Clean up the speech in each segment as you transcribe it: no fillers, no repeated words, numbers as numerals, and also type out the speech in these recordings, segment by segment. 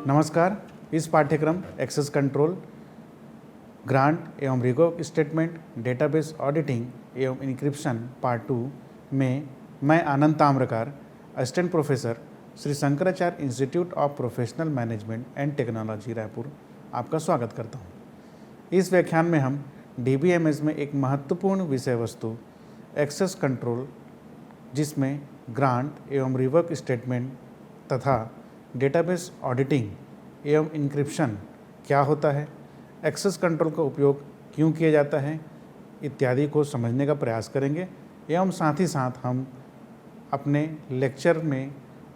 नमस्कार। इस पाठ्यक्रम एक्सेस कंट्रोल, ग्रांट एवं रिवोक स्टेटमेंट, डेटाबेस ऑडिटिंग एवं इंक्रिप्शन पार्ट 2 में मैं Anand Tamrakar, assistant professor, Shri Shankaracharya institute of professional management and technology, Raipur, आपका स्वागत करता हूँ। इस व्याख्यान में हम DBMS में एक महत्वपूर्ण विषय वस्तु एक्सेस कंट्रोल, जिसमें ग्रांट एवं रिवोक स्टेटमेंट तथा डेटाबेस ऑडिटिंग एवं इंक्रिप्शन क्या होता है, एक्सेस कंट्रोल का उपयोग क्यों किया जाता है इत्यादि को समझने का प्रयास करेंगे। एवं साथ ही साथ हम अपने लेक्चर में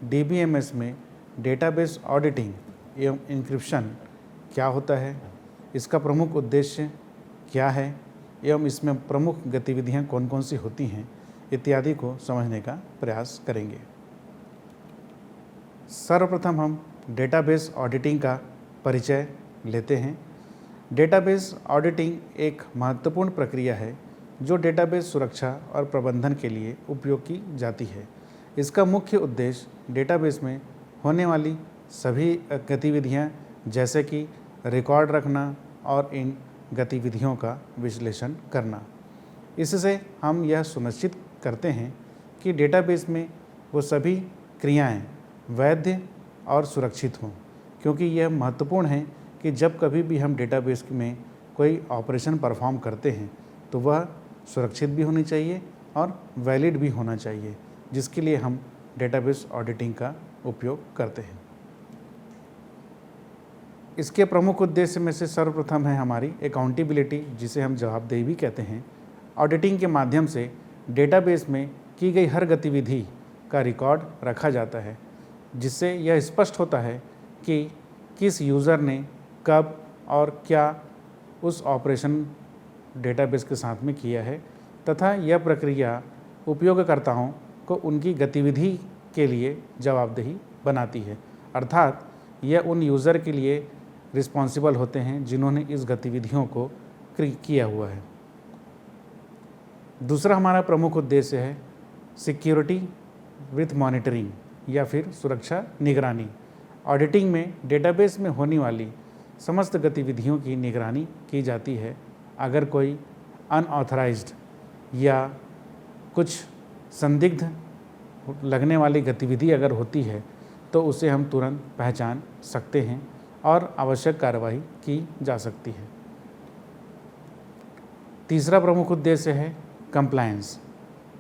DBMS में डेटाबेस ऑडिटिंग एवं इंक्रिप्शन क्या होता है, इसका प्रमुख उद्देश्य क्या है एवं इसमें प्रमुख गतिविधियां कौन कौन सी होती हैं इत्यादि को समझने का प्रयास करेंगे। सर्वप्रथम हम डेटाबेस ऑडिटिंग का परिचय लेते हैं। डेटाबेस ऑडिटिंग एक महत्वपूर्ण प्रक्रिया है जो डेटाबेस सुरक्षा और प्रबंधन के लिए उपयोग की जाती है। इसका मुख्य उद्देश्य डेटाबेस में होने वाली सभी गतिविधियां जैसे कि रिकॉर्ड रखना और इन गतिविधियों का विश्लेषण करना। इससे हम यह सुनिश्चित करते हैं कि डेटाबेस में वो सभी क्रियाएं वैध और सुरक्षित हों, क्योंकि यह महत्वपूर्ण है कि जब कभी भी हम डेटाबेस में कोई ऑपरेशन परफॉर्म करते हैं तो वह सुरक्षित भी होनी चाहिए और वैलिड भी होना चाहिए, जिसके लिए हम डेटाबेस ऑडिटिंग का उपयोग करते हैं। इसके प्रमुख उद्देश्य में से सर्वप्रथम है हमारी अकाउंटेबिलिटी, जिसे हम जवाबदेही भी कहते हैं। ऑडिटिंग के माध्यम से डेटाबेस में की गई हर गतिविधि का रिकॉर्ड रखा जाता है, जिससे यह स्पष्ट होता है कि किस यूज़र ने कब और क्या उस ऑपरेशन डेटाबेस के साथ में किया है, तथा यह प्रक्रिया उपयोगकर्ताओं को उनकी गतिविधि के लिए जवाबदेही बनाती है। अर्थात यह उन यूज़र के लिए रिस्पॉन्सिबल होते हैं जिन्होंने इस गतिविधियों को किया हुआ है। दूसरा हमारा प्रमुख उद्देश्य है सिक्योरिटी विथ मॉनिटरिंग या फिर सुरक्षा निगरानी। ऑडिटिंग में डेटाबेस में होने वाली समस्त गतिविधियों की निगरानी की जाती है। अगर कोई अनऑथराइज्ड या कुछ संदिग्ध लगने वाली गतिविधि अगर होती है तो उसे हम तुरंत पहचान सकते हैं और आवश्यक कार्रवाई की जा सकती है। तीसरा प्रमुख उद्देश्य है कंप्लायंस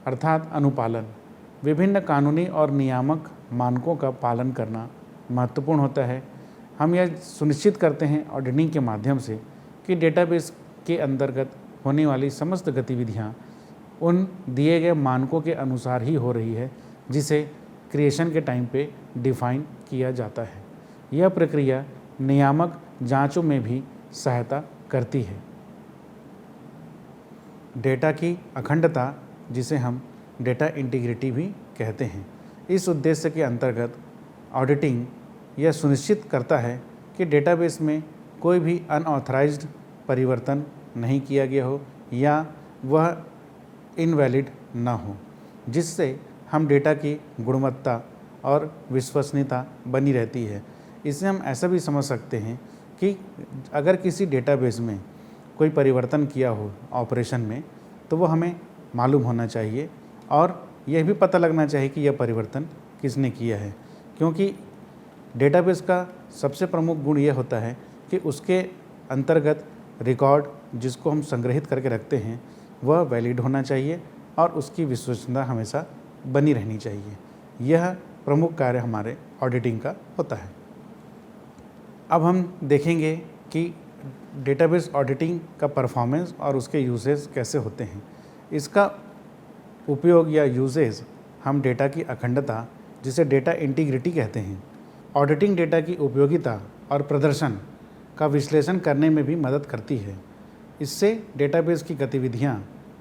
अर्थात अनुपालन। विभिन्न कानूनी और नियामक मानकों का पालन करना महत्वपूर्ण होता है। हम यह सुनिश्चित करते हैं ऑडिटिंग के माध्यम से कि डेटाबेस के अंतर्गत होने वाली समस्त गतिविधियां उन दिए गए मानकों के अनुसार ही हो रही है, जिसे क्रिएशन के टाइम पे डिफाइन किया जाता है। यह प्रक्रिया नियामक जांचों में भी सहायता करती है। डेटा की अखंडता, जिसे हम डेटा इंटीग्रिटी भी कहते हैं, इस उद्देश्य के अंतर्गत ऑडिटिंग यह सुनिश्चित करता है कि डेटाबेस में कोई भी अनऑथराइज्ड परिवर्तन नहीं किया गया हो या वह इनवैलिड ना हो, जिससे हम डेटा की गुणवत्ता और विश्वसनीयता बनी रहती है। इससे हम ऐसा भी समझ सकते हैं कि अगर किसी डेटाबेस में कोई परिवर्तन किया हो ऑपरेशन में, तो वो हमें मालूम होना चाहिए और यह भी पता लगना चाहिए कि यह परिवर्तन किसने किया है, क्योंकि डेटाबेस का सबसे प्रमुख गुण यह होता है कि उसके अंतर्गत रिकॉर्ड जिसको हम संग्रहित करके रखते हैं वह वैलिड होना चाहिए और उसकी विश्वसनीयता हमेशा बनी रहनी चाहिए। यह प्रमुख कार्य हमारे ऑडिटिंग का होता है। अब हम देखेंगे कि डेटाबेस ऑडिटिंग का परफॉर्मेंस और उसके यूजेस कैसे होते हैं। इसका उपयोग या यूजेस हम डेटा की अखंडता, जिसे डेटा इंटीग्रिटी कहते हैं, ऑडिटिंग डेटा की उपयोगिता और प्रदर्शन का विश्लेषण करने में भी मदद करती है। इससे डेटाबेस की गतिविधियां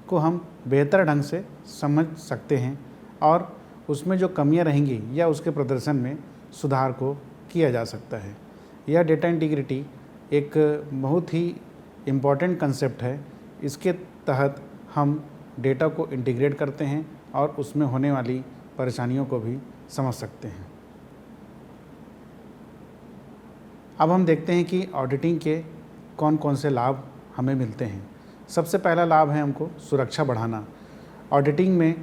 को हम बेहतर ढंग से समझ सकते हैं और उसमें जो कमियां रहेंगी या उसके प्रदर्शन में सुधार को किया जा सकता है। यह डेटा इंटीग्रिटी एक बहुत ही इम्पॉर्टेंट कंसेप्ट है। इसके तहत हम डेटा को इंटीग्रेट करते हैं और उसमें होने वाली परेशानियों को भी समझ सकते हैं। अब हम देखते हैं कि ऑडिटिंग के कौन कौन से लाभ हमें मिलते हैं। सबसे पहला लाभ है हमको सुरक्षा बढ़ाना। ऑडिटिंग में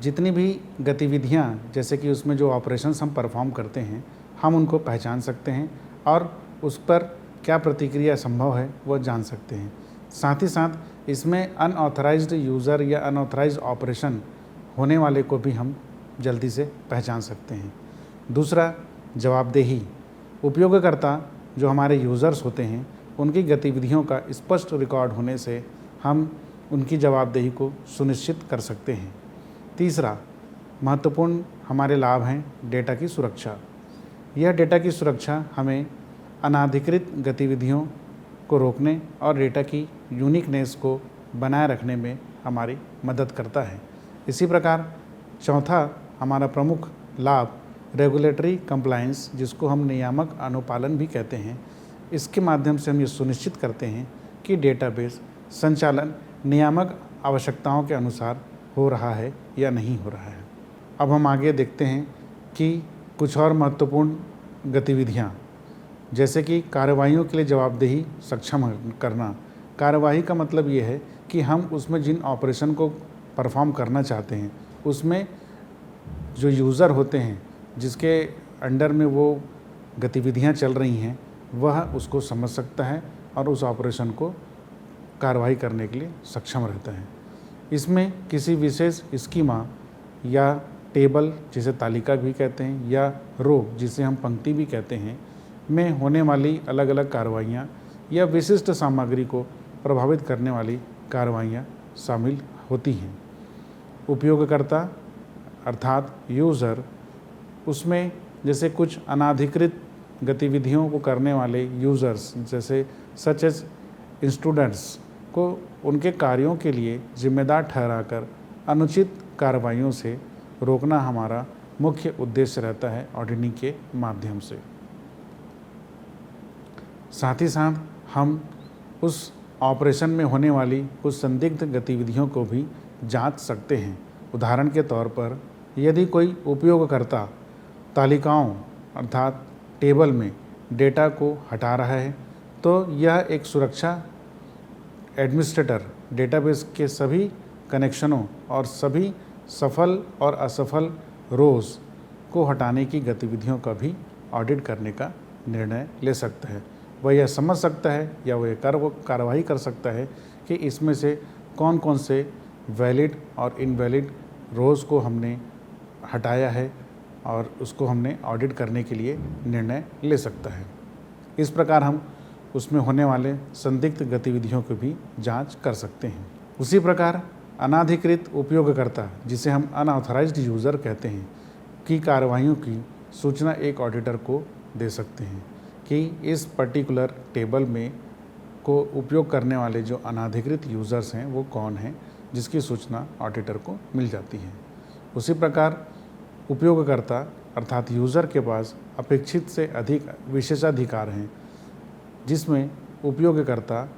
जितनी भी गतिविधियां, जैसे कि उसमें जो ऑपरेशंस हम परफॉर्म करते हैं, हम उनको पहचान सकते हैं और उस पर क्या प्रतिक्रिया संभव है वो जान सकते हैं। साथ ही साथ इसमें अनऑथराइज्ड यूज़र या अनऑथराइज्ड ऑपरेशन होने वाले को भी हम जल्दी से पहचान सकते हैं। दूसरा, जवाबदेही। उपयोगकर्ता जो हमारे यूज़र्स होते हैं, उनकी गतिविधियों का स्पष्ट रिकॉर्ड होने से हम उनकी जवाबदेही को सुनिश्चित कर सकते हैं। तीसरा महत्वपूर्ण हमारे लाभ हैं डेटा की सुरक्षा। यह डेटा की सुरक्षा हमें अनाधिकृत गतिविधियों को रोकने और डेटा की यूनिकनेस को बनाए रखने में हमारी मदद करता है। इसी प्रकार चौथा हमारा प्रमुख लाभ रेगुलेटरी कंप्लायंस, जिसको हम नियामक अनुपालन भी कहते हैं। इसके माध्यम से हम ये सुनिश्चित करते हैं कि डेटाबेस संचालन नियामक आवश्यकताओं के अनुसार हो रहा है या नहीं हो रहा है। अब हम आगे देखते हैं कि कुछ और महत्वपूर्ण गतिविधियाँ, जैसे कि कार्रवाइयों के लिए जवाबदेही सक्षम करना। कार्यवाही का मतलब ये है कि हम उसमें जिन ऑपरेशन को परफॉर्म करना चाहते हैं, उसमें जो यूज़र होते हैं जिसके अंडर में वो गतिविधियाँ चल रही हैं, वह उसको समझ सकता है और उस ऑपरेशन को कार्रवाई करने के लिए सक्षम रहता है। इसमें किसी विशेष स्कीमा या टेबल, जिसे तालिका भी कहते हैं, या रो, जिसे हम पंक्ति भी कहते हैं, में होने वाली अलग अलग कार्रवाइयाँ या विशिष्ट सामग्री को प्रभावित करने वाली कार्रवाइयाँ शामिल होती हैं। उपयोगकर्ता अर्थात यूज़र, उसमें जैसे कुछ अनाधिकृत गतिविधियों को करने वाले यूज़र्स, जैसे सच एज स्टूडेंट्स, को उनके कार्यों के लिए जिम्मेदार ठहराकर अनुचित कार्रवाइयों से रोकना हमारा मुख्य उद्देश्य रहता है ऑडिटिंग के माध्यम से। साथ ही साथ हम उस ऑपरेशन में होने वाली कुछ संदिग्ध गतिविधियों को भी जांच सकते हैं। उदाहरण के तौर पर, यदि कोई उपयोगकर्ता तालिकाओं अर्थात टेबल में डेटा को हटा रहा है, तो यह एक सुरक्षा एडमिनिस्ट्रेटर डेटाबेस के सभी कनेक्शनों और सभी सफल और असफल रोज़ को हटाने की गतिविधियों का भी ऑडिट करने का निर्णय ले सकता है। वह यह समझ सकता है या वह कार्रवाई कर सकता है कि इसमें से कौन कौन से वैलिड और इनवैलिड रोज़ को हमने हटाया है और उसको हमने ऑडिट करने के लिए निर्णय ले सकता है। इस प्रकार हम उसमें होने वाले संदिग्ध गतिविधियों की भी जांच कर सकते हैं। उसी प्रकार अनाधिकृत उपयोगकर्ता, जिसे हम अनऑथराइज्ड यूज़र कहते हैं, की कार्रवाइयों की सूचना एक ऑडिटर को दे सकते हैं कि इस पर्टिकुलर टेबल में को उपयोग करने वाले जो अनाधिकृत यूज़र्स हैं वो कौन हैं, जिसकी सूचना ऑडिटर को मिल जाती है। उसी प्रकार उपयोगकर्ता अर्थात यूज़र के पास अपेक्षित से अधिक विशेषाधिकार हैं, जिसमें उपयोगकर्ता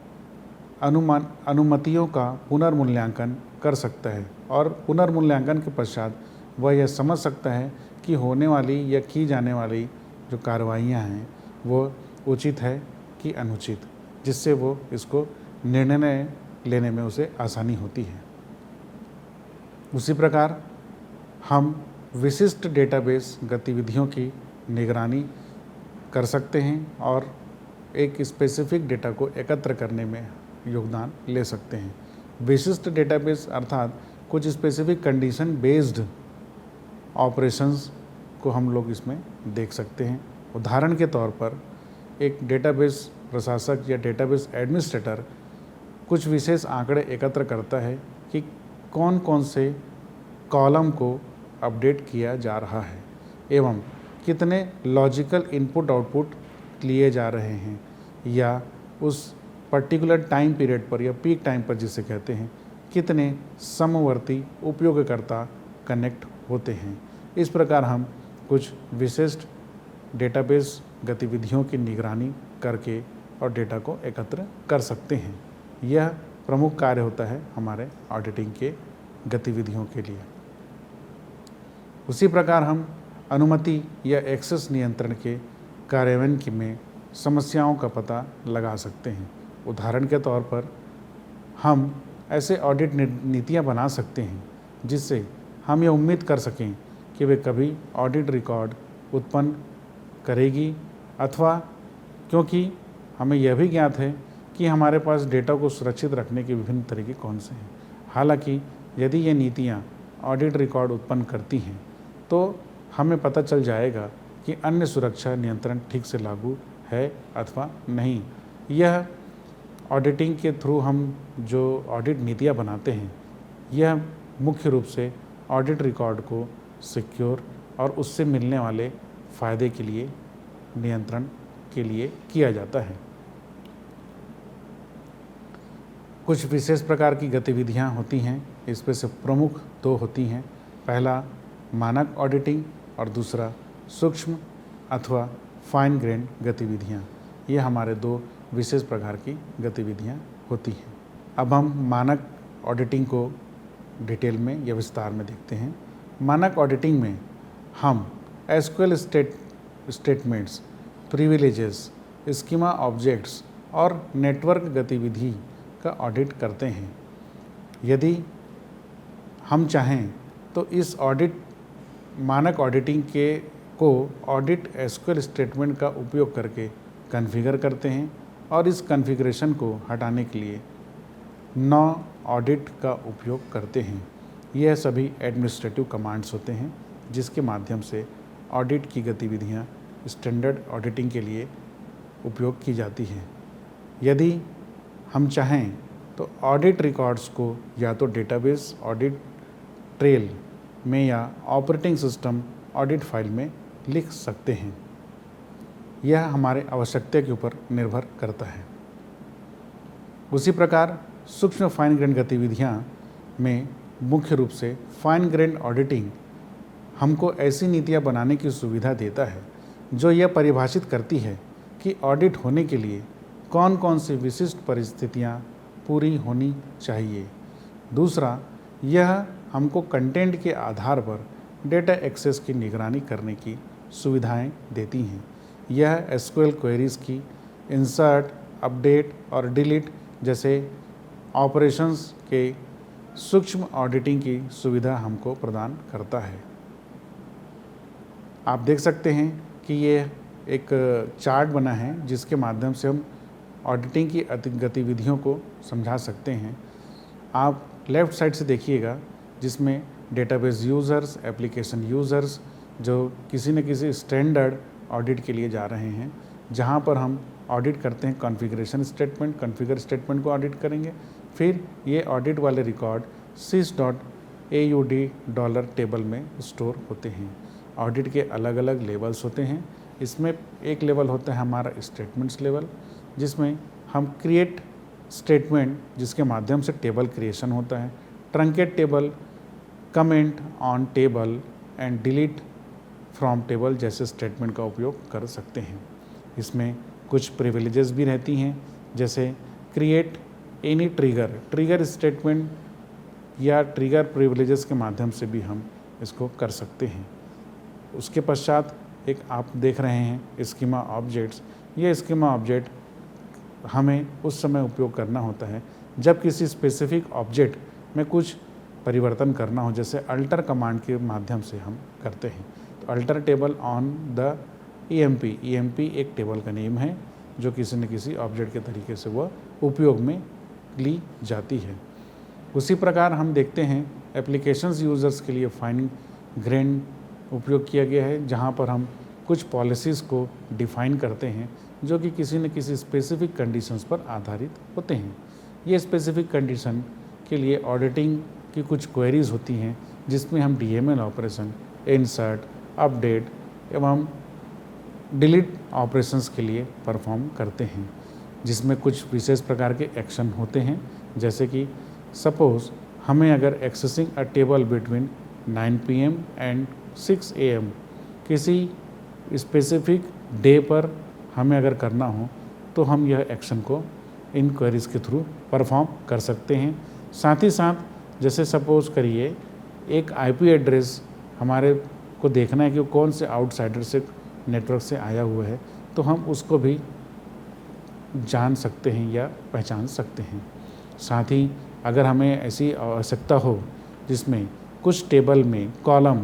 अनुमतियों का पुनर्मूल्यांकन कर सकता है और पुनर्मूल्यांकन के पश्चात वह यह समझ सकता है कि होने वाली या की जाने वाली जो कार्रवाइयाँ हैं वो उचित है कि अनुचित, जिससे वो इसको निर्णय लेने में उसे आसानी होती है। उसी प्रकार हम विशिष्ट डेटाबेस गतिविधियों की निगरानी कर सकते हैं और एक स्पेसिफिक डेटा को एकत्र करने में योगदान ले सकते हैं। विशिष्ट डेटाबेस अर्थात कुछ स्पेसिफिक कंडीशन बेस्ड ऑपरेशंस को हम लोग इसमें देख सकते हैं। उदाहरण के तौर पर एक डेटाबेस प्रशासक या डेटाबेस एडमिनिस्ट्रेटर कुछ विशेष आंकड़े एकत्र करता है कि कौन कौन से कॉलम को अपडेट किया जा रहा है एवं कितने लॉजिकल इनपुट आउटपुट लिए जा रहे हैं, या उस पर्टिकुलर टाइम पीरियड पर या पीक टाइम पर जिसे कहते हैं कितने समवर्ती उपयोगकर्ता कनेक्ट होते हैं। इस प्रकार हम कुछ विशिष्ट डेटाबेस गतिविधियों की निगरानी करके और डेटा को एकत्र कर सकते हैं। यह प्रमुख कार्य होता है हमारे ऑडिटिंग के गतिविधियों के लिए। उसी प्रकार हम अनुमति या एक्सेस नियंत्रण के कार्यान्वयन में समस्याओं का पता लगा सकते हैं। उदाहरण के तौर पर हम ऐसे ऑडिट नीतियाँ बना सकते हैं जिससे हम ये उम्मीद कर सकें कि वे कभी ऑडिट रिकॉर्ड उत्पन्न करेगी, अथवा क्योंकि हमें यह भी ज्ञात है कि हमारे पास डेटा को सुरक्षित रखने के विभिन्न तरीके कौन से हैं। हालांकि यदि ये नीतियाँ ऑडिट रिकॉर्ड उत्पन्न करती हैं तो हमें पता चल जाएगा कि अन्य सुरक्षा नियंत्रण ठीक से लागू है अथवा नहीं। यह ऑडिटिंग के थ्रू हम जो ऑडिट नीतियाँ बनाते हैं, यह मुख्य रूप से ऑडिट रिकॉर्ड को सिक्योर और उससे मिलने वाले फ़ायदे के लिए नियंत्रण के लिए किया जाता है। कुछ विशेष प्रकार की गतिविधियाँ होती हैं, इसमें से प्रमुख दो होती हैं। पहला मानक ऑडिटिंग और दूसरा सूक्ष्म अथवा फाइन ग्रेन गतिविधियाँ। ये हमारे दो विशेष प्रकार की गतिविधियाँ होती हैं। अब हम मानक ऑडिटिंग को डिटेल में या विस्तार में देखते हैं। मानक ऑडिटिंग में हम SQL statements, privileges, schema objects और नेटवर्क गतिविधि का ऑडिट करते हैं। यदि हम चाहें तो इस मानक ऑडिटिंग को ऑडिट एसक्यूएल स्टेटमेंट का उपयोग करके कॉन्फ़िगर करते हैं और इस कॉन्फ़िगरेशन को हटाने के लिए नो ऑडिट का उपयोग करते हैं। यह सभी एडमिनिस्ट्रेटिव कमांड्स होते हैं जिसके माध्यम से ऑडिट की गतिविधियां स्टैंडर्ड ऑडिटिंग के लिए उपयोग की जाती हैं। यदि हम चाहें तो ऑडिट रिकॉर्ड्स को या तो डेटाबेस ऑडिट ट्रेल में या ऑपरेटिंग सिस्टम ऑडिट फाइल में लिख सकते हैं। यह हमारे आवश्यकता के ऊपर निर्भर करता है। उसी प्रकार सूक्ष्म फाइन ग्रेन गतिविधियां में मुख्य रूप से फाइन ग्रेन ऑडिटिंग हमको ऐसी नीतियां बनाने की सुविधा देता है जो यह परिभाषित करती है कि ऑडिट होने के लिए कौन कौन सी विशिष्ट परिस्थितियां पूरी होनी चाहिए। दूसरा, यह हमको कंटेंट के आधार पर डेटा एक्सेस की निगरानी करने की सुविधाएं देती हैं। यह एसक्यूएल क्वेरीज़ की इंसर्ट, अपडेट और डिलीट जैसे ऑपरेशंस के सूक्ष्म ऑडिटिंग की सुविधा हमको प्रदान करता है। आप देख सकते हैं कि ये एक चार्ट बना है जिसके माध्यम से हम ऑडिटिंग की गतिविधियों को समझा सकते हैं। आप लेफ़्ट साइड से देखिएगा जिसमें डेटाबेस यूज़र्स, एप्लीकेशन यूज़र्स जो किसी न किसी स्टैंडर्ड ऑडिट के लिए जा रहे हैं, जहां पर हम ऑडिट करते हैं कॉन्फ़िगरेशन स्टेटमेंट, कॉन्फ़िगर स्टेटमेंट को ऑडिट करेंगे। फिर ये ऑडिट वाले रिकॉर्ड sys.aud टेबल में स्टोर होते हैं। ऑडिट के अलग अलग लेवल्स होते हैं। इसमें एक लेवल होता है हमारा स्टेटमेंट्स लेवल, जिसमें हम क्रिएट स्टेटमेंट जिसके माध्यम से टेबल क्रिएशन होता है, truncate table, comment on table and delete from table जैसे स्टेटमेंट का उपयोग कर सकते हैं। इसमें कुछ प्रिविलेजेस भी रहती हैं, जैसे क्रिएट एनी ट्रिगर स्टेटमेंट या ट्रिगर प्रिविलेजेस के माध्यम से भी हम इसको कर सकते हैं। उसके पश्चात एक आप देख रहे हैं स्कीमा ऑब्जेक्ट्स। ये स्कीमा ऑब्जेक्ट हमें उस समय उपयोग करना होता है जब किसी स्पेसिफिक ऑब्जेक्ट में कुछ परिवर्तन करना हो, जैसे अल्टर कमांड के माध्यम से हम करते हैं। तो alter table on the EMP एक टेबल का नेम है जो किसी न किसी ऑब्जेक्ट के तरीके से वह उपयोग में ली जाती है। उसी प्रकार हम देखते हैं एप्लीकेशंस यूज़र्स के लिए फाइन ग्रेन उपयोग किया गया है, जहां पर हम कुछ पॉलिसीज़ को डिफ़ाइन करते हैं जो कि किसी न किसी स्पेसिफिक कंडीशंस पर आधारित होते हैं। ये स्पेसिफिक कंडीशन के लिए ऑडिटिंग की कुछ क्वेरीज़ होती हैं जिसमें हम DML ऑपरेशन, इंसर्ट, अपडेट एवं डिलीट ऑपरेशंस के लिए परफॉर्म करते हैं, जिसमें कुछ विशेष प्रकार के एक्शन होते हैं। जैसे कि सपोज़ हमें अगर accessing a table between 9 PM and 6 AM किसी स्पेसिफिक डे पर हमें अगर करना हो तो हम यह एक्शन को इन क्वेरीज़ के थ्रू परफॉर्म कर सकते हैं। साथ ही साथ जैसे सपोज़ करिए एक IP एड्रेस हमारे को देखना है कि कौन से आउटसाइडर से नेटवर्क से आया हुआ है, तो हम उसको भी जान सकते हैं या पहचान सकते हैं। साथ ही अगर हमें ऐसी आवश्यकता हो जिसमें कुछ टेबल में कॉलम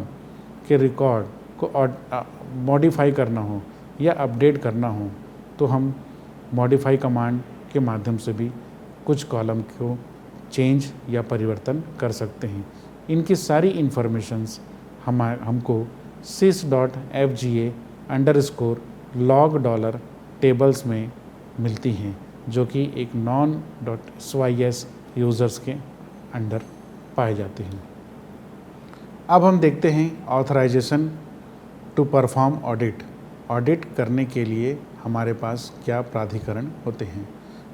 के रिकॉर्ड को मॉडिफाई करना हो या अपडेट करना हो तो हम मॉडिफाई कमांड के माध्यम से भी कुछ कॉलम को चेंज या परिवर्तन कर सकते हैं। इनकी सारी इन्फॉर्मेशंस हमको sys.fga_log$ टेबल्स में मिलती हैं, जो कि एक non.sys यूज़र्स के अंडर पाए जाते हैं। अब हम देखते हैं authorisation to perform audit. Audit करने के लिए हमारे पास क्या प्राधिकरण होते हैं।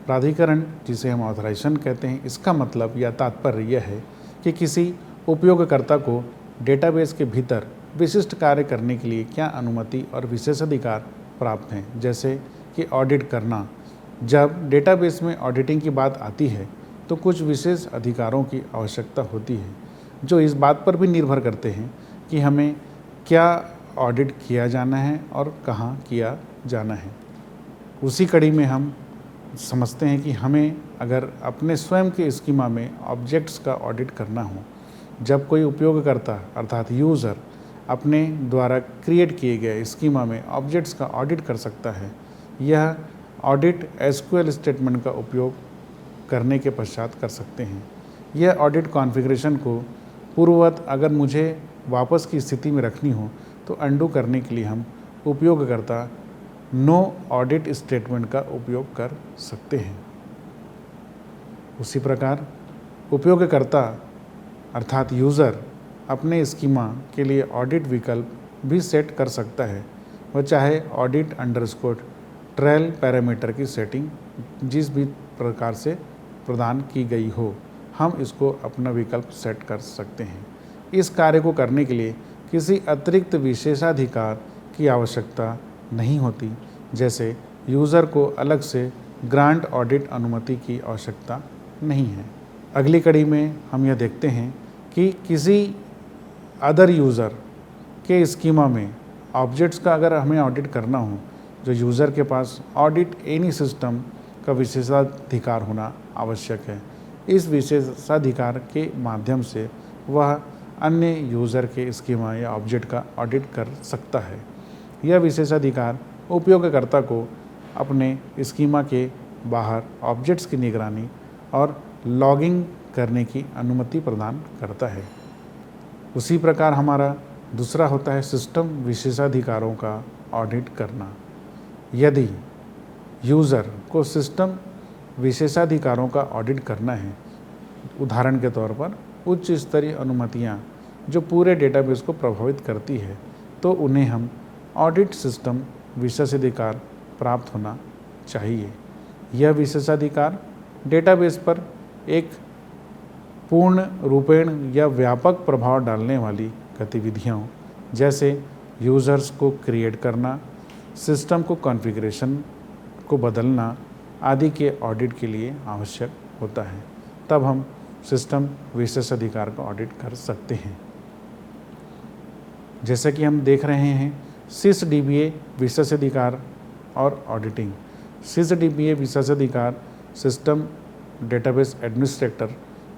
प्राधिकरण, जिसे हम ऑथराइजेशन कहते हैं, इसका मतलब या तात्पर्य यह है कि किसी उपयोगकर्ता को डेटाबेस के भीतर विशिष्ट कार्य करने के लिए क्या अनुमति और विशेषाधिकार प्राप्त हैं। जैसे कि ऑडिट करना। जब डेटाबेस में ऑडिटिंग की बात आती है तो कुछ विशेष अधिकारों की आवश्यकता होती है, जो इस बात पर भी निर्भर करते हैं कि हमें क्या ऑडिट किया जाना है और कहाँ किया जाना है। उसी कड़ी में हम समझते हैं कि हमें अगर अपने स्वयं के स्कीमा में ऑब्जेक्ट्स का ऑडिट करना हो, जब कोई उपयोगकर्ता अर्थात यूज़र अपने द्वारा क्रिएट किए गए स्कीमा में ऑब्जेक्ट्स का ऑडिट कर सकता है। यह ऑडिट एसक्यूएल स्टेटमेंट का उपयोग करने के पश्चात कर सकते हैं। यह ऑडिट कॉन्फ़िगरेशन को पूर्ववत अगर मुझे वापस की स्थिति में रखनी हो तो अंडू करने के लिए हम उपयोगकर्ता नो ऑडिट स्टेटमेंट का उपयोग कर सकते हैं। उसी प्रकार उपयोगकर्ता अर्थात यूज़र अपने स्कीमा के लिए ऑडिट विकल्प भी सेट कर सकता है। वह चाहे ऑडिट अंडरस्कोर ट्रेल पैरामीटर की सेटिंग जिस भी प्रकार से प्रदान की गई हो, हम इसको अपना विकल्प सेट कर सकते हैं। इस कार्य को करने के लिए किसी अतिरिक्त विशेषाधिकार की आवश्यकता नहीं होती, जैसे यूज़र को अलग से ग्रांट ऑडिट अनुमति की आवश्यकता नहीं है। अगली कड़ी में हम यह देखते हैं कि किसी अदर यूज़र के स्कीमा में ऑब्जेक्ट्स का अगर हमें ऑडिट करना हो, जो यूज़र के पास ऑडिट एनी सिस्टम का विशेषाधिकार होना आवश्यक है। इस विशेषाधिकार के माध्यम से वह अन्य यूज़र के स्कीमा या ऑब्जेक्ट का ऑडिट कर सकता है। यह विशेषाधिकार उपयोगकर्ता को अपने स्कीमा के बाहर ऑब्जेक्ट्स की निगरानी और लॉगिंग करने की अनुमति प्रदान करता है। उसी प्रकार हमारा दूसरा होता है सिस्टम विशेषाधिकारों का ऑडिट करना। यदि यूज़र को सिस्टम विशेषाधिकारों का ऑडिट करना है, उदाहरण के तौर पर उच्च स्तरीय अनुमतियाँ जो पूरे डेटाबेस को प्रभावित करती है, तो उन्हें हम ऑडिट सिस्टम विशेषाधिकार प्राप्त होना चाहिए। यह विशेषाधिकार डेटाबेस पर एक पूर्ण रूपेण या व्यापक प्रभाव डालने वाली गतिविधियों जैसे यूज़र्स को क्रिएट करना, सिस्टम को कॉन्फ़िगरेशन को बदलना आदि के ऑडिट के लिए आवश्यक होता है। तब हम सिस्टम विशेषाधिकार का ऑडिट कर सकते हैं। जैसे कि हम देख रहे हैं SysDBA विशेषाधिकार और ऑडिटिंग। SysDBA विशेषाधिकार सिस्टम डेटाबेस एडमिनिस्ट्रेटर,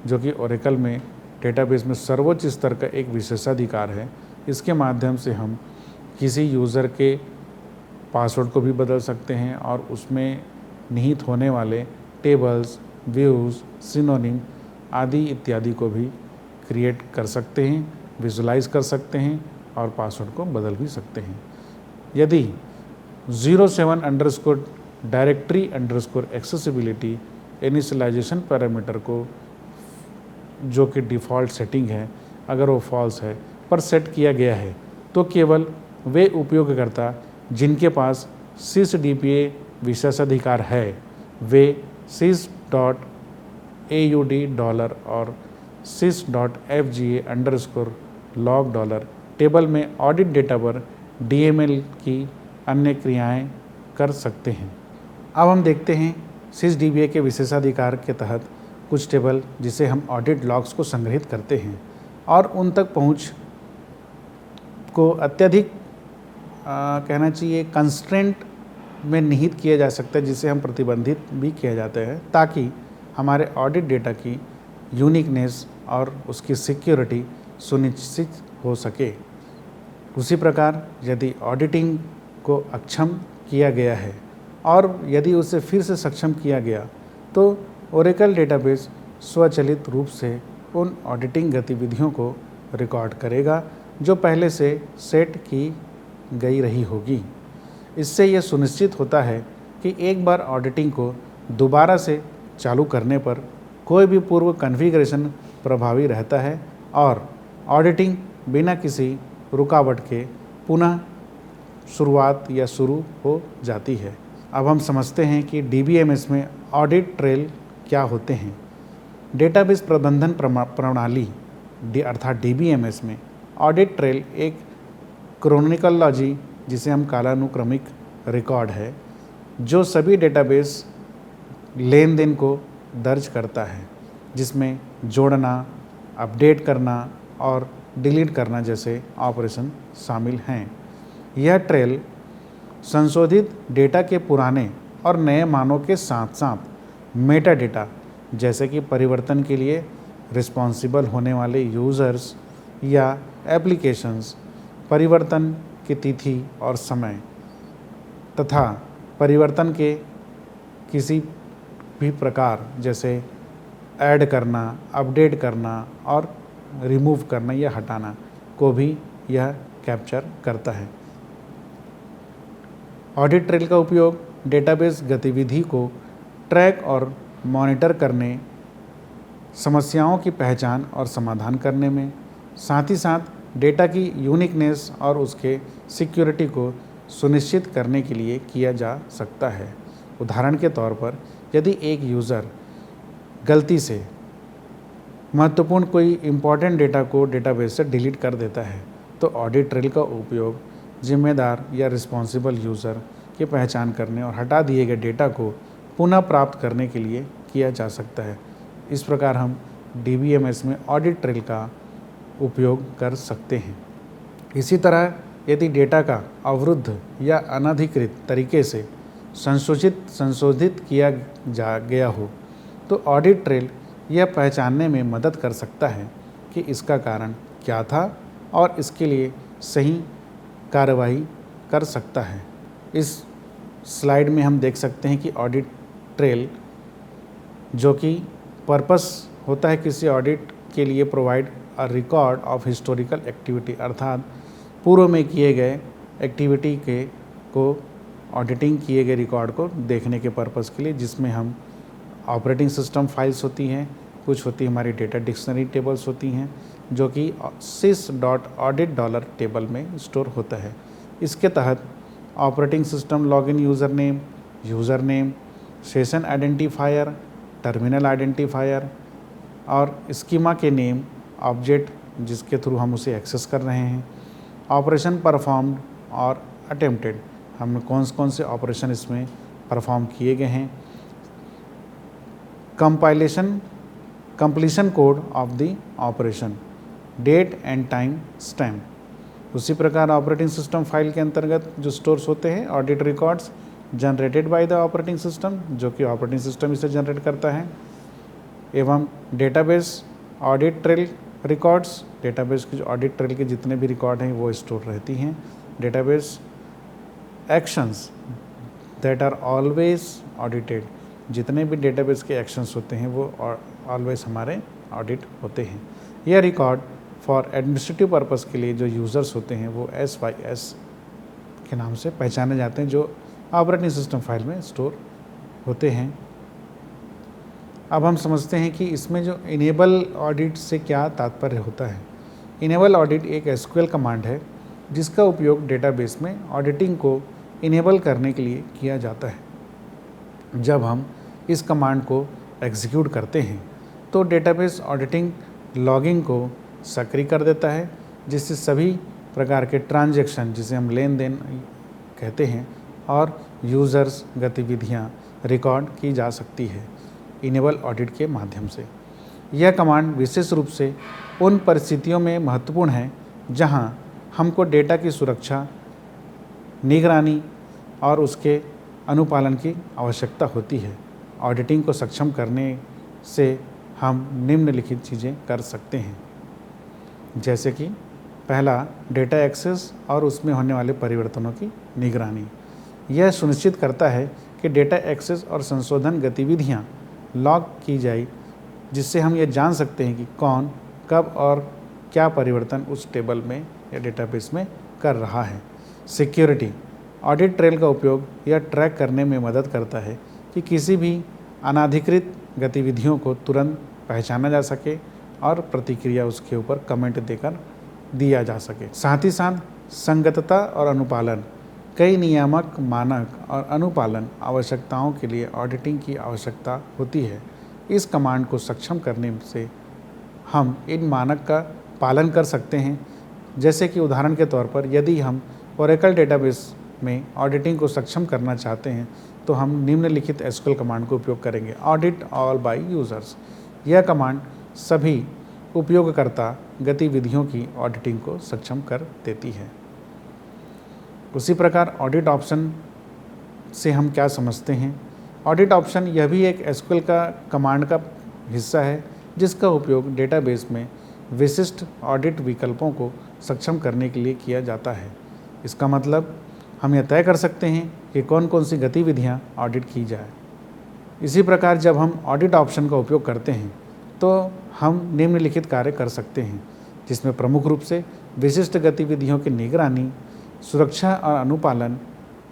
जो कि ओरेकल में डेटाबेस में सर्वोच्च स्तर का एक विशेषाधिकार है। इसके माध्यम से हम किसी यूज़र के पासवर्ड को भी बदल सकते हैं और उसमें निहित होने वाले टेबल्स, व्यूज़, सिनोनिम आदि इत्यादि को भी क्रिएट कर सकते हैं, विजुलाइज कर सकते हैं और पासवर्ड को बदल भी सकते हैं। यदि 07_ डायरेक्टरी_ एक्सेसिबिलिटी इनिशियलाइजेशन पैरामीटर को, जो कि डिफ़ॉल्ट सेटिंग है, अगर वो फॉल्स है पर सेट किया गया है, तो केवल वे उपयोगकर्ता जिनके पास SysDBA विशेषाधिकार है वे sys.aud$ और sys.fga_log$ टेबल में ऑडिट डेटा पर DML की अन्य क्रियाएं कर सकते हैं। अब हम देखते हैं SysDBA के विशेषाधिकार के तहत कुछ टेबल जिसे हम ऑडिट लॉग्स को संग्रहित करते हैं और उन तक पहुंच को अत्यधिक कहना चाहिए कंस्ट्रेंट में निहित किया जा सकता है, जिसे हम प्रतिबंधित भी किया जाते हैं, ताकि हमारे ऑडिट डेटा की यूनिकनेस और उसकी सिक्योरिटी सुनिश्चित हो सके। उसी प्रकार यदि ऑडिटिंग को अक्षम किया गया है और यदि उसे फिर से सक्षम किया गया, तो ओरेकल डेटाबेस स्वचालित रूप से उन ऑडिटिंग गतिविधियों को रिकॉर्ड करेगा जो पहले से सेट की गई रही होगी। इससे यह सुनिश्चित होता है कि एक बार ऑडिटिंग को दोबारा से चालू करने पर कोई भी पूर्व कॉन्फ़िगरेशन प्रभावी रहता है और ऑडिटिंग बिना किसी रुकावट के पुनः शुरुआत या शुरू हो जाती है। अब हम समझते हैं कि DBMS में ऑडिट ट्रेल क्या होते हैं। डेटाबेस प्रबंधन प्रणाली अर्थात DBMS में ऑडिट ट्रेल एक क्रोनिकलॉजी, जिसे हम कालानुक्रमिक रिकॉर्ड है, जो सभी डेटाबेस लेन देन को दर्ज करता है, जिसमें जोड़ना, अपडेट करना और डिलीट करना जैसे ऑपरेशन शामिल हैं। यह ट्रेल संशोधित डेटा के पुराने और नए मानों के साथ साथ मेटा डेटा, जैसे कि परिवर्तन के लिए रिस्पॉन्सिबल होने वाले यूज़र्स या एप्लीकेशंस, परिवर्तन की तिथि और समय तथा परिवर्तन के किसी भी प्रकार जैसे ऐड करना, अपडेट करना और रिमूव करना या हटाना को भी यह कैप्चर करता है। ऑडिट ट्रेल का उपयोग डेटाबेस गतिविधि को ट्रैक और मॉनिटर करने, समस्याओं की पहचान और समाधान करने में, साथ ही साथ डेटा की यूनिकनेस और उसके सिक्योरिटी को सुनिश्चित करने के लिए किया जा सकता है। उदाहरण के तौर पर, यदि एक यूज़र गलती से महत्वपूर्ण कोई इम्पॉर्टेंट डेटा को डेटाबेस से डिलीट कर देता है, तो ऑडिट ट्रेल का उपयोग जिम्मेदार या रिस्पॉन्सिबल यूज़र की पहचान करने और हटा दिए गए डेटा को पुनः प्राप्त करने के लिए किया जा सकता है। इस प्रकार हम DBMS में ऑडिट ट्रेल का उपयोग कर सकते हैं। इसी तरह यदि डेटा का अवरुद्ध या अनधिकृत तरीके से संशोधित किया गया हो, तो ऑडिट ट्रेल यह पहचानने में मदद कर सकता है कि इसका कारण क्या था और इसके लिए सही कार्रवाई कर सकता है। इस स्लाइड में हम देख सकते हैं कि ऑडिट ट्रेल, जो कि पर्पस होता है किसी ऑडिट के लिए, provide a record of historical activity, अर्थात पूर्व में किए गए एक्टिविटी को ऑडिटिंग किए गए रिकॉर्ड को देखने के पर्पस के लिए, जिसमें हम ऑपरेटिंग सिस्टम फाइल्स होती हैं, कुछ होती हमारी डेटा डिक्शनरी टेबल्स होती हैं, जो कि sys.audit$ टेबल में स्टोर होता है। इसके तहत operating system login user name, session identifier, terminal identifier और स्कीमा के नेम, ऑब्जेक्ट जिसके थ्रू हम उसे एक्सेस कर रहे हैं, ऑपरेशन परफॉर्म्ड और अटेम्प्टेड, हमने कौन से ऑपरेशन इसमें परफॉर्म किए गए हैं, completion code of the operation, date and time stamp. उसी प्रकार ऑपरेटिंग सिस्टम फाइल के अंतर्गत जो स्टोर्स होते हैं audit records generated by the operating system, जो कि ऑपरेटिंग सिस्टम इसे जनरेट करता है, एवं database audit trail records, database की जो ऑडिट ट्रेल के जितने भी रिकॉर्ड हैं वो स्टोर रहती हैं। Database actions that are always audited, जितने भी डेटाबेस के एक्शंस होते हैं वो ऑलवेज हमारे ऑडिट होते हैं। यह रिकॉर्ड फॉर एडमिनिस्ट्रेटिव पर्पस के लिए जो यूज़र्स होते हैं वो SYS के नाम से पहचाने जाते हैं, जो ऑपरेटिंग सिस्टम फाइल में स्टोर होते हैं। अब हम समझते हैं कि इसमें जो इनेबल ऑडिट से क्या तात्पर्य होता है। इनेबल ऑडिट एक SQL कमांड है जिसका उपयोग डेटाबेस में ऑडिटिंग को इनेबल करने के लिए किया जाता है। जब हम इस कमांड को एग्जीक्यूट करते हैं तो डेटाबेस ऑडिटिंग लॉगिंग को सक्रिय कर देता है, जिससे सभी प्रकार के ट्रांजैक्शन, जिसे हम लेन देन कहते हैं, और यूज़र्स गतिविधियां रिकॉर्ड की जा सकती है इनेबल ऑडिट के माध्यम से। यह कमांड विशेष रूप से उन परिस्थितियों में महत्वपूर्ण है जहां हमको डेटा की सुरक्षा, निगरानी और उसके अनुपालन की आवश्यकता होती है। ऑडिटिंग को सक्षम करने से हम निम्नलिखित चीज़ें कर सकते हैं, जैसे कि पहला, डेटा एक्सेस और उसमें होने वाले परिवर्तनों की निगरानी। यह सुनिश्चित करता है कि डेटा एक्सेस और संशोधन गतिविधियाँ लॉग की जाए, जिससे हम ये जान सकते हैं कि कौन, कब और क्या परिवर्तन उस टेबल में या डेटाबेस में कर रहा है। सिक्योरिटी, ऑडिट ट्रेल का उपयोग यह ट्रैक करने में मदद करता है कि किसी भी अनाधिकृत गतिविधियों को तुरंत पहचाना जा सके और प्रतिक्रिया उसके ऊपर कमेंट देकर दिया जा सके। साथ ही साथ संगतता और अनुपालन, कई नियामक, मानक और अनुपालन आवश्यकताओं के लिए ऑडिटिंग की आवश्यकता होती है। इस कमांड को सक्षम करने से हम इन मानक का पालन कर सकते हैं, जैसे कि उदाहरण के तौर पर यदि हम ओरेकल डेटाबेस में ऑडिटिंग को सक्षम करना चाहते हैं तो हम निम्नलिखित एसक्यूएल कमांड को उपयोग करेंगे। ऑडिट ऑल बाय यूजर्स, यह कमांड सभी उपयोगकर्ता गतिविधियों की ऑडिटिंग को सक्षम कर देती है। उसी प्रकार ऑडिट ऑप्शन से हम क्या समझते हैं? ऑडिट ऑप्शन यह भी एक एसक्यूएल का कमांड का हिस्सा है, जिसका उपयोग डेटाबेस में विशिष्ट ऑडिट विकल्पों को सक्षम करने के लिए किया जाता है। इसका मतलब हम यह तय कर सकते हैं कि कौन कौन सी गतिविधियां ऑडिट की जाए। इसी प्रकार जब हम ऑडिट ऑप्शन का उपयोग करते हैं तो हम निम्नलिखित कार्य कर सकते हैं, जिसमें प्रमुख रूप से विशिष्ट गतिविधियों की निगरानी, सुरक्षा और अनुपालन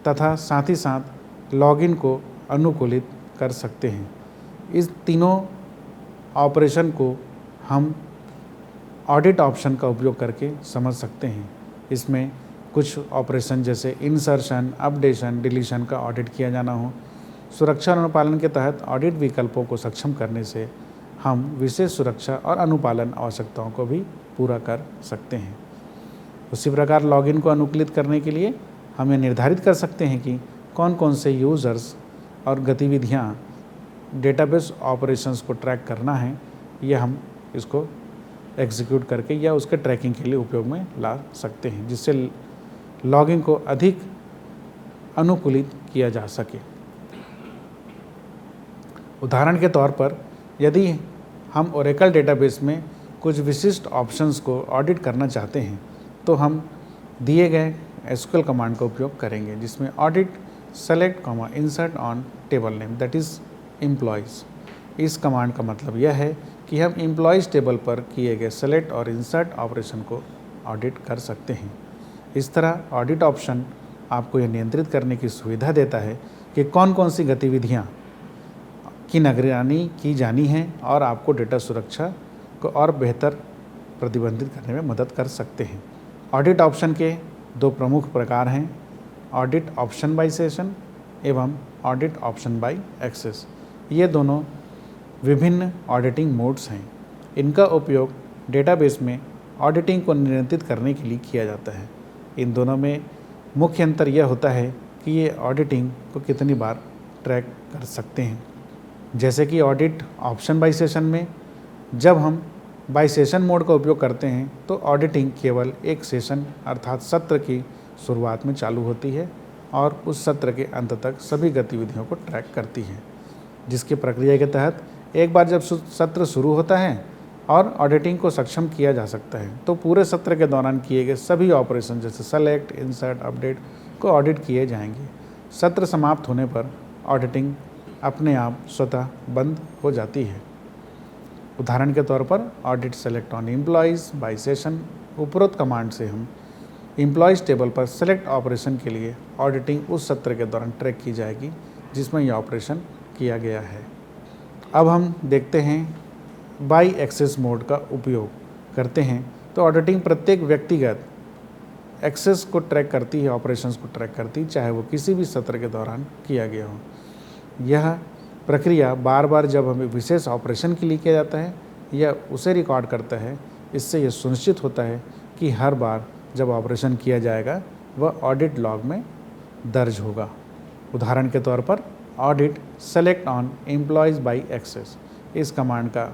तथा साथ ही साथ लॉगिन को अनुकूलित कर सकते हैं। इस तीनों ऑपरेशन को हम ऑडिट ऑप्शन का उपयोग करके समझ सकते हैं। इसमें कुछ ऑपरेशन जैसे इंसर्शन, अपडेशन, डिलीशन का ऑडिट किया जाना हो। सुरक्षा और अनुपालन के तहत ऑडिट विकल्पों को सक्षम करने से हम विशेष सुरक्षा और अनुपालन आवश्यकताओं को भी पूरा कर सकते हैं। उसी प्रकार लॉगिन को अनुकूलित करने के लिए हम ये निर्धारित कर सकते हैं कि कौन कौन से यूज़र्स और गतिविधियाँ डेटाबेस ऑपरेशंस को ट्रैक करना है, यह हम इसको एग्जीक्यूट करके या उसके ट्रैकिंग के लिए उपयोग में ला सकते हैं, जिससे लॉगिंग को अधिक अनुकूलित किया जा सके। उदाहरण के तौर पर यदि हम ओरेकल डेटाबेस में कुछ विशिष्ट ऑप्शंस को ऑडिट करना चाहते हैं तो हम दिए गए एसक्यूएल कमांड का उपयोग करेंगे, जिसमें audit select insert on table name that is employees. इस कमांड का मतलब यह है कि हम एम्प्लॉयज़ टेबल पर किए गए सेलेक्ट और इंसर्ट ऑपरेशन को ऑडिट कर सकते हैं। इस तरह ऑडिट ऑप्शन आपको यह नियंत्रित करने की सुविधा देता है कि कौन कौन सी गतिविधियाँ की निगरानी की जानी है और आपको डेटा सुरक्षा को और बेहतर प्रतिबंधित करने में मदद कर सकते हैं। ऑडिट ऑप्शन के दो प्रमुख प्रकार हैं, ऑडिट ऑप्शन बाय सेशन एवं ऑडिट ऑप्शन बाय एक्सेस। ये दोनों विभिन्न ऑडिटिंग मोड्स हैं। इनका उपयोग डेटाबेस में ऑडिटिंग को नियंत्रित करने के लिए किया जाता है। इन दोनों में मुख्य अंतर यह होता है कि ये ऑडिटिंग को कितनी बार ट्रैक कर सकते हैं। जैसे कि ऑडिट ऑप्शन बाय सेशन में जब हम बाय सेशन मोड का उपयोग करते हैं तो ऑडिटिंग केवल एक सेशन अर्थात सत्र की शुरुआत में चालू होती है और उस सत्र के अंत तक सभी गतिविधियों को ट्रैक करती है, जिसकी प्रक्रिया के तहत एक बार जब सत्र शुरू होता है और ऑडिटिंग को सक्षम किया जा सकता है तो पूरे सत्र के दौरान किए गए सभी ऑपरेशन जैसे सेलेक्ट, इंसर्ट, अपडेट को ऑडिट किए जाएंगे। सत्र समाप्त होने पर ऑडिटिंग अपने आप स्वतः बंद हो जाती है। उदाहरण के तौर पर audit select on employees bye session, उपरोक्त कमांड से हम एम्प्लॉयज़ टेबल पर सेलेक्ट ऑपरेशन के लिए ऑडिटिंग उस सत्र के दौरान ट्रैक की जाएगी जिसमें यह ऑपरेशन किया गया है। अब हम देखते हैं बाय एक्सेस मोड का उपयोग करते हैं तो ऑडिटिंग प्रत्येक व्यक्तिगत एक्सेस को ट्रैक करती है, ऑपरेशंस को ट्रैक करती है, चाहे वो किसी भी सत्र के दौरान किया गया हो। यह प्रक्रिया बार बार जब हमें विशेष ऑपरेशन के लिए किया जाता है या उसे रिकॉर्ड करता है, इससे यह सुनिश्चित होता है कि हर बार जब ऑपरेशन किया जाएगा वह ऑडिट लॉग में दर्ज होगा। उदाहरण के तौर पर audit select on employees bye access, इस कमांड का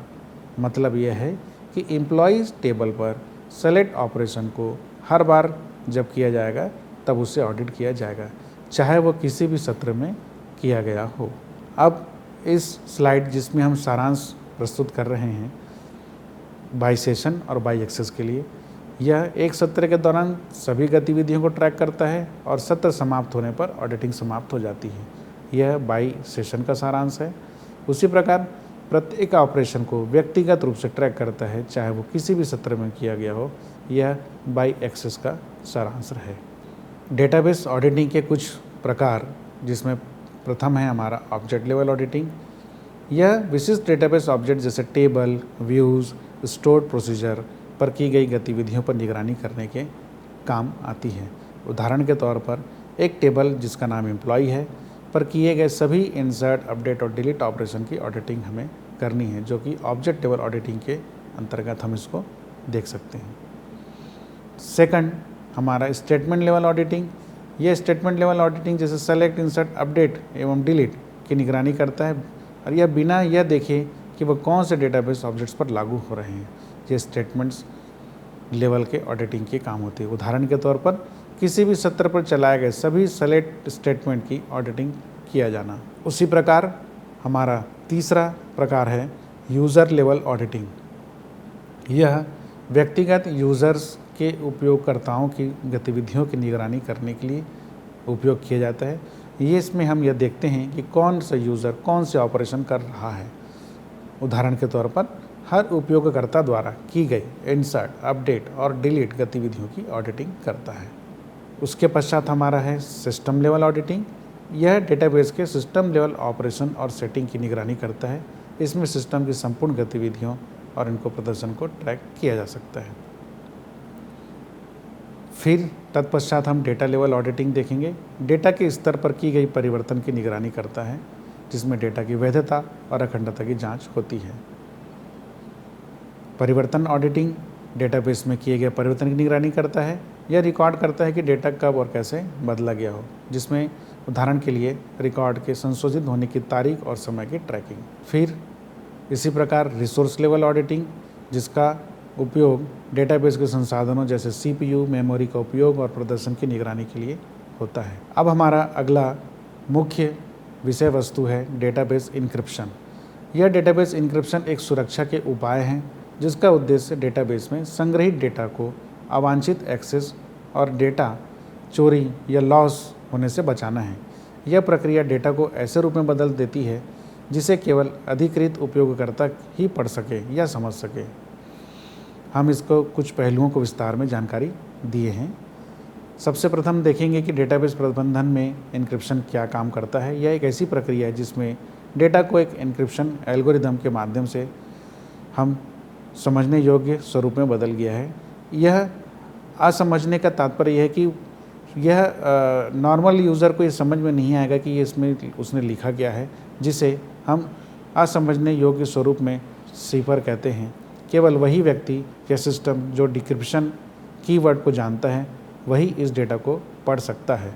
मतलब यह है कि एम्प्लॉयज़ टेबल पर सेलेक्ट ऑपरेशन को हर बार जब किया जाएगा तब उससे ऑडिट किया जाएगा। चाहे वो किसी भी सत्र में किया गया हो। अब इस स्लाइड जिसमें हम सारांश प्रस्तुत कर रहे हैं बाई सेशन और बाई एक्सेस के लिए, यह एक सत्र के दौरान सभी गतिविधियों को ट्रैक करता है और सत्र समाप्त होने पर ऑडिटिंग समाप्त हो जाती है। यह बाई सेशन का सारांश है। उसी प्रकार प्रत्येक ऑपरेशन को व्यक्तिगत रूप से ट्रैक करता है, चाहे वो किसी भी सत्र में किया गया हो। यह बाई एक्सेस का सारांश है। डेटाबेस ऑडिटिंग के कुछ प्रकार, जिसमें प्रथम है हमारा ऑब्जेक्ट लेवल ऑडिटिंग। यह विशिष्ट डेटाबेस ऑब्जेक्ट जैसे टेबल, व्यूज़, स्टोर्ड प्रोसीजर पर की गई गतिविधियों पर निगरानी करने के काम आती है। उदाहरण के तौर पर एक टेबल जिसका नाम एम्प्लॉय है पर किए गए सभी इंसर्ट, अपडेट और डिलीट ऑपरेशन की ऑडिटिंग हमें करनी है, जो कि ऑब्जेक्ट लेवल ऑडिटिंग के अंतर्गत हम इसको देख सकते हैं। सेकंड हमारा स्टेटमेंट लेवल ऑडिटिंग। यह स्टेटमेंट लेवल ऑडिटिंग जैसे सेलेक्ट, इंसर्ट, अपडेट एवं डिलीट की निगरानी करता है और यह बिना यह देखे कि वह कौन से डेटाबेस ऑब्जेक्ट्स पर लागू हो रहे हैं। ये स्टेटमेंट्स लेवल के ऑडिटिंग के काम होते हैं। उदाहरण के तौर पर किसी भी सत्र पर चलाए गए सभी सेलेक्ट स्टेटमेंट की ऑडिटिंग किया जाना। उसी प्रकार हमारा तीसरा प्रकार है यूज़र लेवल ऑडिटिंग। यह व्यक्तिगत यूज़र्स के उपयोगकर्ताओं की गतिविधियों की निगरानी करने के लिए उपयोग किया जाता है। ये इसमें हम यह देखते हैं कि कौन सा यूज़र कौन से ऑपरेशन कर रहा है। उदाहरण के तौर पर हर उपयोगकर्ता द्वारा की गई इंसर्ट, अपडेट और डिलीट गतिविधियों की ऑडिटिंग करता है। उसके पश्चात हमारा है सिस्टम लेवल ऑडिटिंग। यह डेटाबेस के सिस्टम लेवल ऑपरेशन और सेटिंग की निगरानी करता है। इसमें सिस्टम की संपूर्ण गतिविधियों और इनको प्रदर्शन को ट्रैक किया जा सकता है। फिर तत्पश्चात हम डेटा लेवल ऑडिटिंग देखेंगे। डेटा के स्तर पर की गई परिवर्तन की निगरानी करता है, जिसमें डेटा की वैधता और अखंडता की जांच होती है। परिवर्तन ऑडिटिंग डेटाबेस में किए गए परिवर्तन की निगरानी करता है। यह रिकॉर्ड करता है कि डेटा कब और कैसे बदला गया हो, जिसमें उदाहरण के लिए रिकॉर्ड के संशोधित होने की तारीख और समय की ट्रैकिंग। फिर इसी प्रकार रिसोर्स लेवल ऑडिटिंग, जिसका उपयोग डेटाबेस के संसाधनों जैसे CPU, मेमोरी का उपयोग और प्रदर्शन की निगरानी के लिए होता है। अब हमारा अगला मुख्य विषय वस्तु है डेटाबेस इनक्रिप्शन। यह डेटाबेस इनक्रिप्शन एक सुरक्षा के उपाय हैं, जिसका उद्देश्य डेटाबेस में संग्रहित डेटा को अवांछित एक्सेस और डेटा चोरी या लॉस होने से बचाना है। यह प्रक्रिया डेटा को ऐसे रूप में बदल देती है जिसे केवल अधिकृत उपयोगकर्ता ही पढ़ सके या समझ सके। हम इसको कुछ पहलुओं को विस्तार में जानकारी दिए हैं। सबसे प्रथम देखेंगे कि डेटाबेस प्रबंधन में एन्क्रिप्शन क्या काम करता है। यह एक ऐसी प्रक्रिया है जिसमें डेटा को एक एन्क्रिप्शन एल्गोरिदम के माध्यम से हम समझने योग्य स्वरूप में बदल गया है। यह असमझने का तात्पर्य यह है कि यह नॉर्मल यूज़र को ये समझ में नहीं आएगा कि ये इसमें उसने लिखा क्या है, जिसे हम असमझने योग्य स्वरूप में सिफर कहते हैं। केवल वही व्यक्ति या सिस्टम जो डिक्रिप्शन कीवर्ड को जानता है वही इस डेटा को पढ़ सकता है,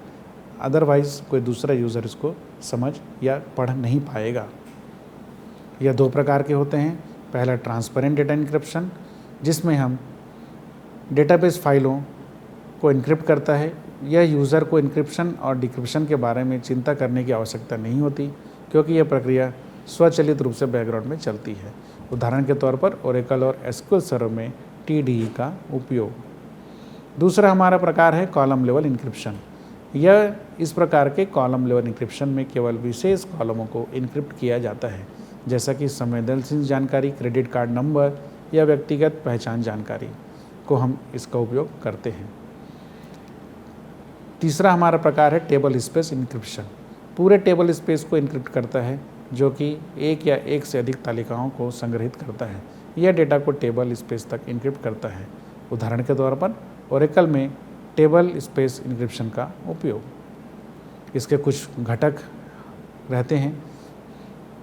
अदरवाइज़ कोई दूसरा यूज़र इसको समझ या पढ़ नहीं पाएगा। यह दो प्रकार के होते हैं। पहला ट्रांसपेरेंट डेटा इनक्रिप्शन, जिसमें हम डेटाबेस फाइलों को इनक्रिप्ट करता है। यह यूज़र को इनक्रिप्शन और डिक्रिप्शन के बारे में चिंता करने की आवश्यकता नहीं होती, क्योंकि यह प्रक्रिया स्वचालित रूप से बैकग्राउंड में चलती है। उदाहरण के तौर पर ओरेकल और एसक्यूएल सर्वर में TDE का उपयोग। दूसरा हमारा प्रकार है कॉलम लेवल इनक्रिप्शन। यह इस प्रकार के कॉलम लेवल इनक्रिप्शन में केवल विशेष कॉलमों को इनक्रिप्ट किया जाता है, जैसा कि संवेदनशील जानकारी, क्रेडिट कार्ड नंबर या व्यक्तिगत पहचान जानकारी को हम इसका उपयोग करते हैं। तीसरा हमारा प्रकार है टेबल स्पेस इनक्रिप्शन। पूरे टेबल स्पेस को इनक्रिप्ट करता है, जो कि एक या एक से अधिक तालिकाओं को संग्रहित करता है। यह डेटा को टेबल स्पेस तक इनक्रिप्ट करता है। उदाहरण के तौर पर ओरेकल में टेबल स्पेस इनक्रिप्शन का उपयोग। इसके कुछ घटक रहते हैं,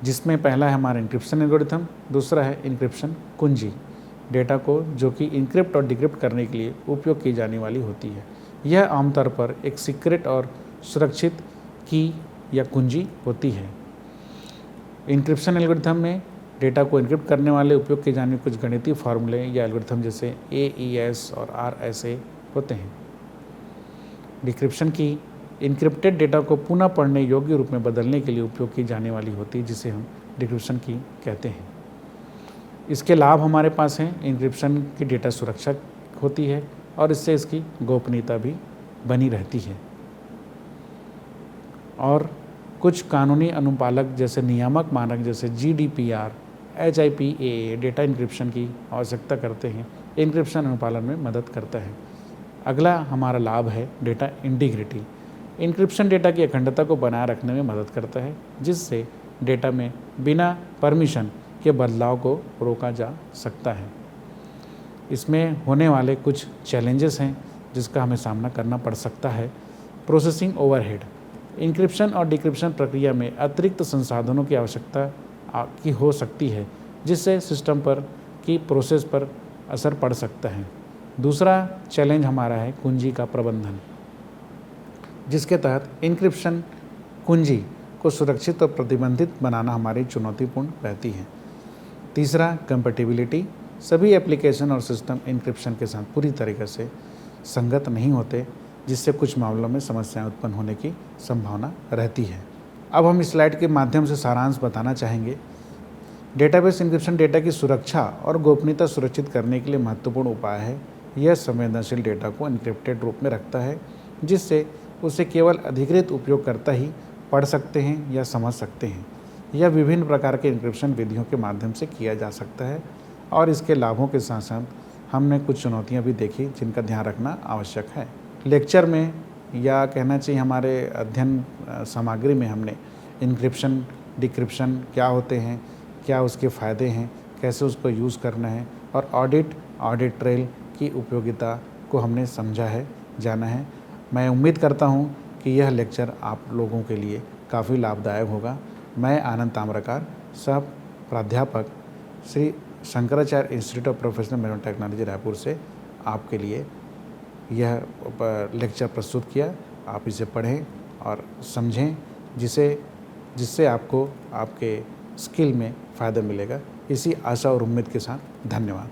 जिसमें पहला है हमारा इनक्रिप्शन एल्गोरिथम, दूसरा है इनक्रिप्शन कुंजी, डेटा को जो कि इनक्रिप्ट और डिक्रिप्ट करने के लिए उपयोग की जाने वाली होती है। यह आमतौर पर एक सीक्रेट और सुरक्षित की या कुंजी होती है। इनक्रिप्शन एल्गोरिथम में डेटा को इनक्रिप्ट करने वाले उपयोग किए जाने कुछ गणितीय फार्मूले या एल्गोरिथम जैसे AES और RSA होते हैं। डिक्रिप्शन की इनक्रिप्टेड डेटा को पुनः पढ़ने योग्य रूप में बदलने के लिए उपयोग की जाने वाली होती है, जिसे हम डिक्रिप्शन की कहते हैं। इसके लाभ हमारे पास हैं। इनक्रिप्शन की डेटा सुरक्षा होती है और इससे इसकी गोपनीयता भी बनी रहती है। और कुछ कानूनी अनुपालक जैसे नियामक मानक जैसे GDPR, HIPAA डेटा इनक्रिप्शन की आवश्यकता करते हैं। इनक्रिप्शन अनुपालन में मदद करता है। अगला हमारा लाभ है डेटा इंटीग्रिटी। इनक्रिप्शन डेटा की अखंडता को बनाए रखने में मदद करता है, जिससे डेटा में बिना परमिशन के बदलाव को रोका जा सकता है। इसमें होने वाले कुछ चैलेंजेस हैं जिसका हमें सामना करना पड़ सकता है। Processing overhead. इनक्रिप्शन और डिक्रिप्शन प्रक्रिया में अतिरिक्त संसाधनों की आवश्यकता की हो सकती है, जिससे सिस्टम पर की प्रोसेस पर असर पड़ सकता है। दूसरा चैलेंज हमारा है कुंजी का प्रबंधन, जिसके तहत इनक्रिप्शन कुंजी को सुरक्षित और प्रतिबंधित बनाना हमारी चुनौतीपूर्ण रहती है। तीसरा कंपैटिबिलिटी। सभी एप्लीकेशन और सिस्टम इनक्रिप्शन के साथ पूरी तरीके से संगत नहीं होते, जिससे कुछ मामलों में समस्याएं उत्पन्न होने की संभावना रहती है। अब हम इस स्लाइड के माध्यम से सारांश बताना चाहेंगे। डेटाबेस इनक्रिप्शन डेटा की सुरक्षा और गोपनीयता सुरक्षित करने के लिए महत्वपूर्ण उपाय है। यह संवेदनशील डेटा को एन्क्रिप्टेड रूप में रखता है, जिससे उसे केवल अधिकृत उपयोगकर्ता ही पढ़ सकते हैं या समझ सकते हैं। यह विभिन्न प्रकार के एन्क्रिप्शन विधियों के माध्यम से किया जा सकता है और इसके लाभों के साथ साथ हमने कुछ चुनौतियां भी देखी जिनका ध्यान रखना आवश्यक है। लेक्चर में या कहना चाहिए हमारे अध्ययन सामग्री में हमने इनक्रिप्शन, डिक्रिप्शन क्या होते हैं, क्या उसके फ़ायदे हैं, कैसे उसको यूज़ करना है और ऑडिट ट्रेल की उपयोगिता को हमने समझा है, जाना है। मैं उम्मीद करता हूँ कि यह लेक्चर आप लोगों के लिए काफ़ी लाभदायक होगा। मैं आनंद ताम्रकार, सह प्राध्यापक Shri Shankaracharya institute of professional management technology Raipur से आपके लिए यह लेक्चर प्रस्तुत किया। आप इसे पढ़ें और समझें, जिससे आपको आपके स्किल में फ़ायदा मिलेगा। इसी आशा और उम्मीद के साथ धन्यवाद।